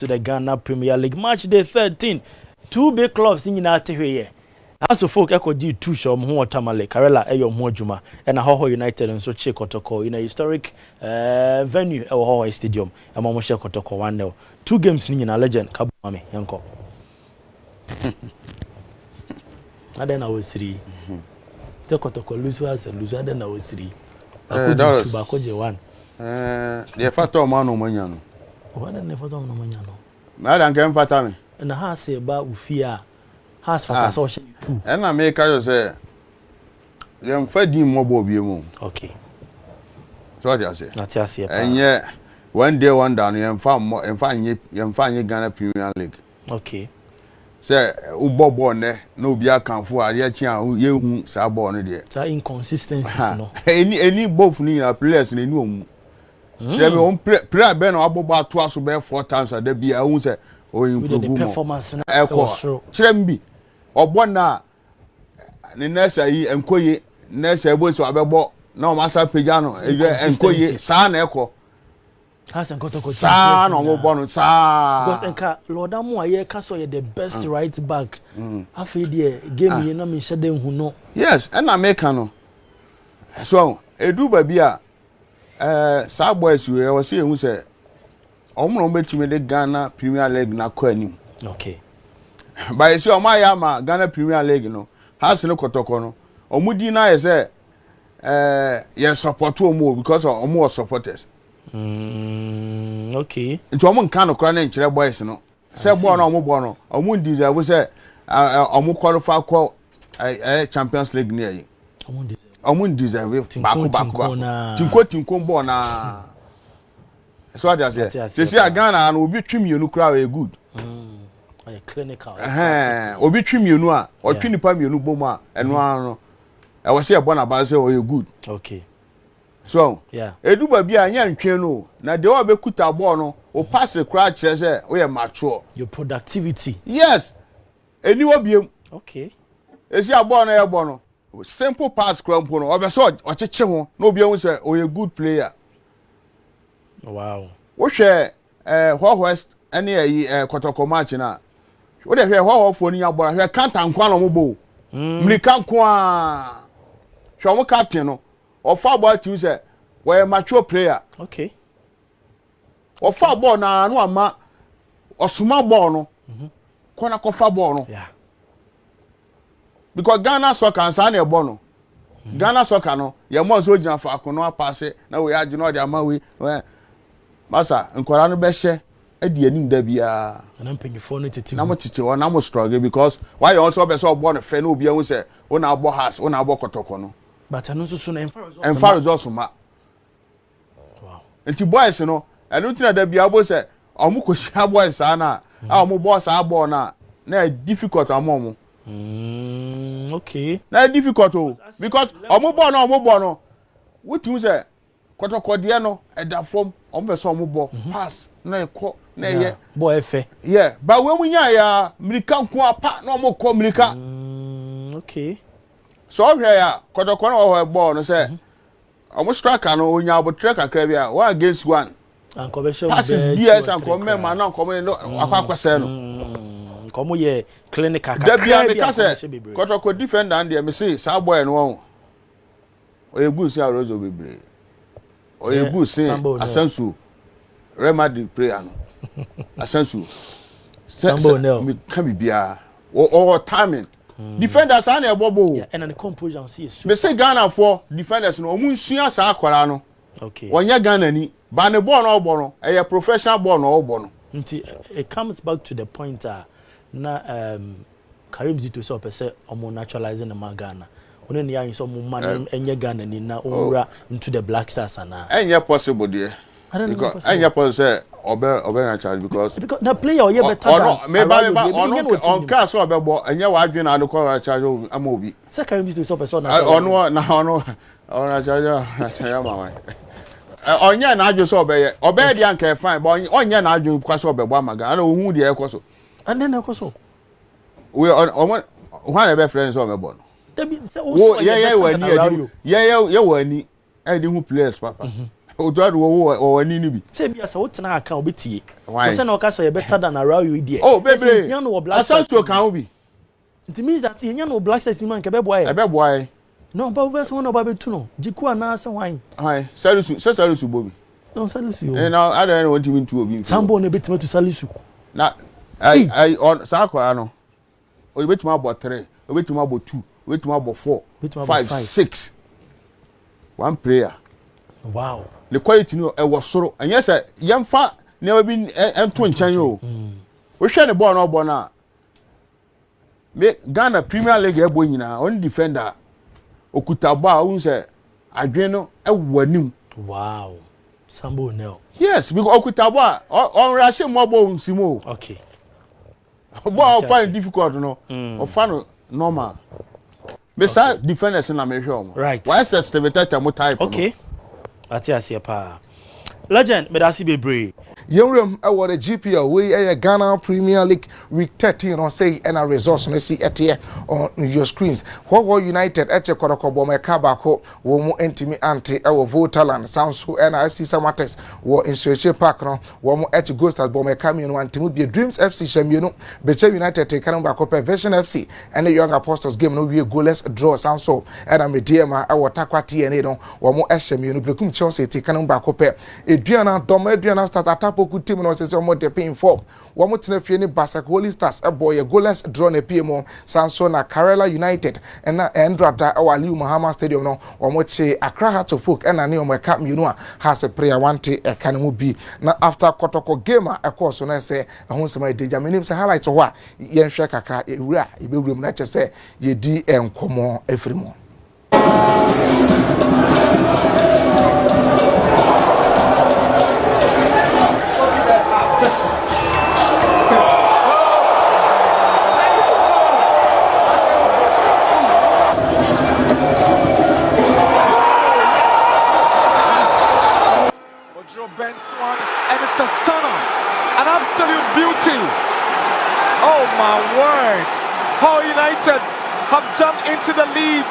to the Ghana Premier League match day 13. Two big clubs in United here. As of folk echo G two show Mho Tamale, Karela Eyo Mojuma, and a Hoho United and so Che Kotoko in a historic venue at Hoho Stadium, and Momoshe Kotoko 1-0. 2 games in a legend, Kabame, Yanko. I then I was 3. Kotoko lose was a loser, then I was 3. I could do 1. The Fato Mano Maniano. What a never done no Maniano. Madam came Fatami. And a house about Ufia. Has for social too. And I make us say, "Young Freddy Mobile Bium." Okay. So what I say? Not yes, and yet, one day, one down, you found more and find you Ghana Premier League. Okay. Say, Ubo born there, no be a can for a year, you saborn there. So inconsistencies, no. Any both need a players in the room. Say, me on prayer Ben or about twice or 4 times a day be I won't say, oh, improve performance. Tremby. Obona ni nessa yi enkoye nessa ebo so abebo na o masa pejano enkoye sa na ekọ has Kotoko sa na o bo no sa because enka Lord Amu aye ka so ye the best right back afi de game ye na me hye den hu no yes and America no so edu ba bia sa boys we o se hu se omro betime de Ghana Premier League na kwa anim okay. By see o ma Ghana Premier League no has no Kotoko no omudi na say ye support omo because omo supporters okay nti omo nka no kra na nkire boys no say ball no omo deserve say omo qualify for Champions League near yi omo deserve back tinko ball na so what I say see Ghana no obi twim yenu kra we good clinical obi twi mienu a o twi nipa mienu bom a eno ano e wo se e bona ba se o ye good okay so yeah edu ba bia anya ntwen no na de o be kuta ball no o pass the crack kire se o ye mature your productivity yes eni wo biem okay esi a ball no ye ball no simple pass cramp no o be so o cheche ho na obi ehun se o ye good player wow wo hwe West any Kotoko match na what they hear how for ni abora he can't ankwa no mobo mlika nko hwe mo captain no of football team say we mature player okay of football na no ama osuma ball no kona ko football no yeah because Ghana soccer and san e ball no Ghana soccer no ye mo so gina fa akono pass na we age no de ama we masa nkwara no be hye edi anim da bia na mpanyifo no tete na mo tete o na mo struggle because why you also be so born a fan obi ehun say o na abo house o na abo Kotoko no but anu so na enfa results ma wow enti boys no enu tina da bia bo say omo koshia boys na a omo boss abo na difficult amom okay na difficult o because omo bo no wetin say Kotoko de no e da form omo be so omo bo pass na ekọ na ye boy efe yeah but when we ya American ko apa na omo ko America okay so hwe ya Kotoko na o ball no say omo striker no onya abotre kakra bia 1 against 1 anko be show passes BS anko mema na anko no akwakwa no komo ye clinical kakra bia me ka say Kotoko defender and me say sa boy no won o ye good say Rozo bebre o ye good say Asensu Remedy prayer no Asensu Sambo no me can be bia or timing defenders are na bobo yeah and the composure see is me say Ghana for defenders no omu nsua sa akwara no okay wonya Ghana ni ba ne ball no obo no e professional ball no obo no nti it comes back to the point na Karim Zito so pese omo naturalizing the Ghana one ne yan so mo man enye Ghana ni na omura into the Black Stars na enye possible there because enye possible say obe naturally because the player or better than me on ka so obe bo enye wa adwen na adekọ charge ama obi say Karim Zito so pese na ono charge ma onye na adwo so obe dia nka fine but onye na adwo kwa so obe bo amaga na ohun dia ekoso and then ekoso we on one be friends so obe bo no yeah wani ye wani e di hu players papa Odo wo ani ni bi. Say be as what na aka obetie. Why? Say na oka so you better than around you there. Oh, baby. Nya no black. Asanso kan obi. It means that nya no black stars man ke be boy. E be boy. No, but we so no ba be tu no. Jiku ana say wine. Hi, Salisu Bobby. No, Salisu. And now I don't want to to obi. Sambo na betima to Salisu. Na I on sakwa no. O betima about 3, o betima about 2, o betima about 4, 5, 6. One player. Wow. The quality no e was soro. And yes, yamfa never been ento nchan yo. We hwe ne ball no ball na. Me Ghana Premier League e boy nyina on defender okuta ball won say adwen no e wanim. Wow. Sambo no. Yes, because okuta ball on rush mo ball nsimo. Okay. Ball find difficult no. O find normal. Me say defenders na me hwe. Right. Why say stability mo type. Okay. Ati asia pa. Legend, medasi bebre. Yemrem ewo the GPL we Ghana Premier League week 13 on say and a resource on see etie on your screens. What United eche Kotoko bo meka bako wo mu entimi anti ewo Votaland sounds who and FC Samatex wo in Park no wo mu eche Ghosters bo meka mi no antimu be Dreams FC Shamienu Beche United take kan bako Vision FC and the Young Apostles game no we goalless draw sounds so and am diema ewo Takwa TNA no wo mu Shamienu Brekum Chelsea take kan bako pe Eduana Dom Eduana start Poku team no say omo de pin form wo mo tena fie ni Basak Holy Stars e boy goalless draw na PM Samson na Karela United and na Endrada Aliu Muhammad Stadium no wo mo che Accra Hearts of Oak and na ne omo ka mienu a has a prayer wante e kan mu bi na after Kotoko game e course no say ehun sema de jamenim say highlight ho a ye nhwe kakra ewura e bewuram na che say ye di enkomo efrimo. And it's a stunner, an absolute beauty. Oh my word! How United have jumped into the lead,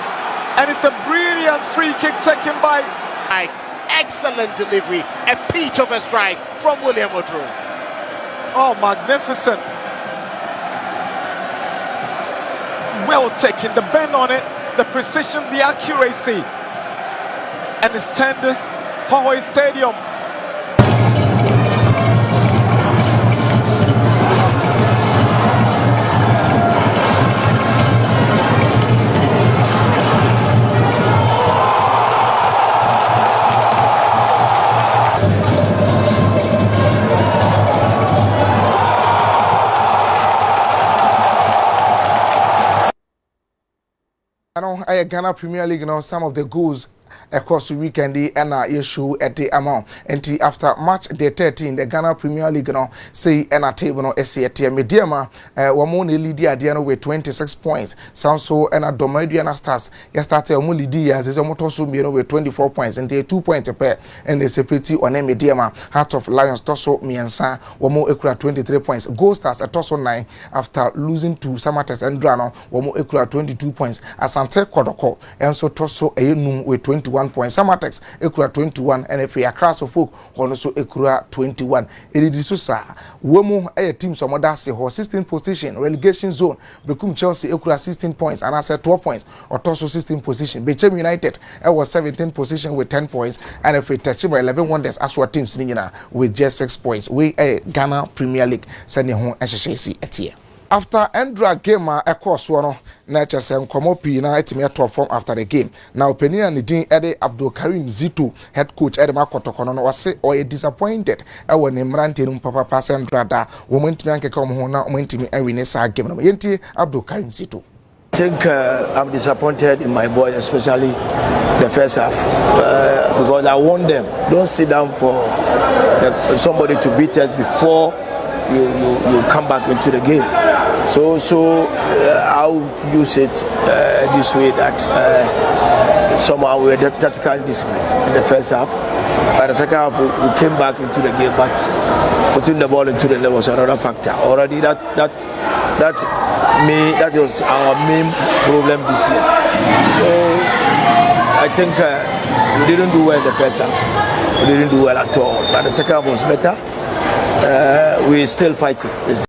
and it's a brilliant free kick taken by. Excellent delivery, a peach of a strike from William Odro. Oh, magnificent! Well taken, the bend on it, the precision, the accuracy, and it's turned Hohoe Stadium. Ghana Premier League now some of the goals across the weekend and issue at the amount and after match day 13 the Ghana Premier League now say and a table no SCT mediama wamone lead adiano with 26 points Samso and a Domediana Stars ya started omo lead as is omoto so mieno with 24 points and they 2 points per and they separate on mediama Heart of Lions toso miensa wamo ekura 23 points Gold Stars at toso 9 after losing to Samatex and Drano wamo ekura 22 points Asante Kotoko and so toso enum with 21 points Samatex ekura 21 and if Accra Folk hono so ekura 21 edidiso sa womu team so moda se ho 16th position relegation zone Brekum Chelsea ekura 16 points and I said 12 points or toso 16th position Bechem United was 17th position with 10 points and if it touch by 11 Wonders as our teams nyina with just 6 points we Ghana Premier League send ho ehyehyesi etie. After Andra game a course one na chese nkomo pi na etime to form after the game now opinion and din Ede Abdul Karim Zito head coach Ede Kotoko no wase or disappointed e won mrante num papa pass Andra da wo mentime ankeka mo ho na mo ntime awine sa game no yenti Abdul Karim Zito. I think I'm disappointed in my boys, especially the first half, because I want them. Don't sit down for somebody to beat us before you come back into the game. So I'll use it this way that somehow we were tactically disciplined in the first half. By the second half, we came back into the game, but putting the ball into the net was another factor. Already that was our main problem this year. So I think we didn't do well in the first half. We didn't do well at all. But the second half was better. We're still fighting.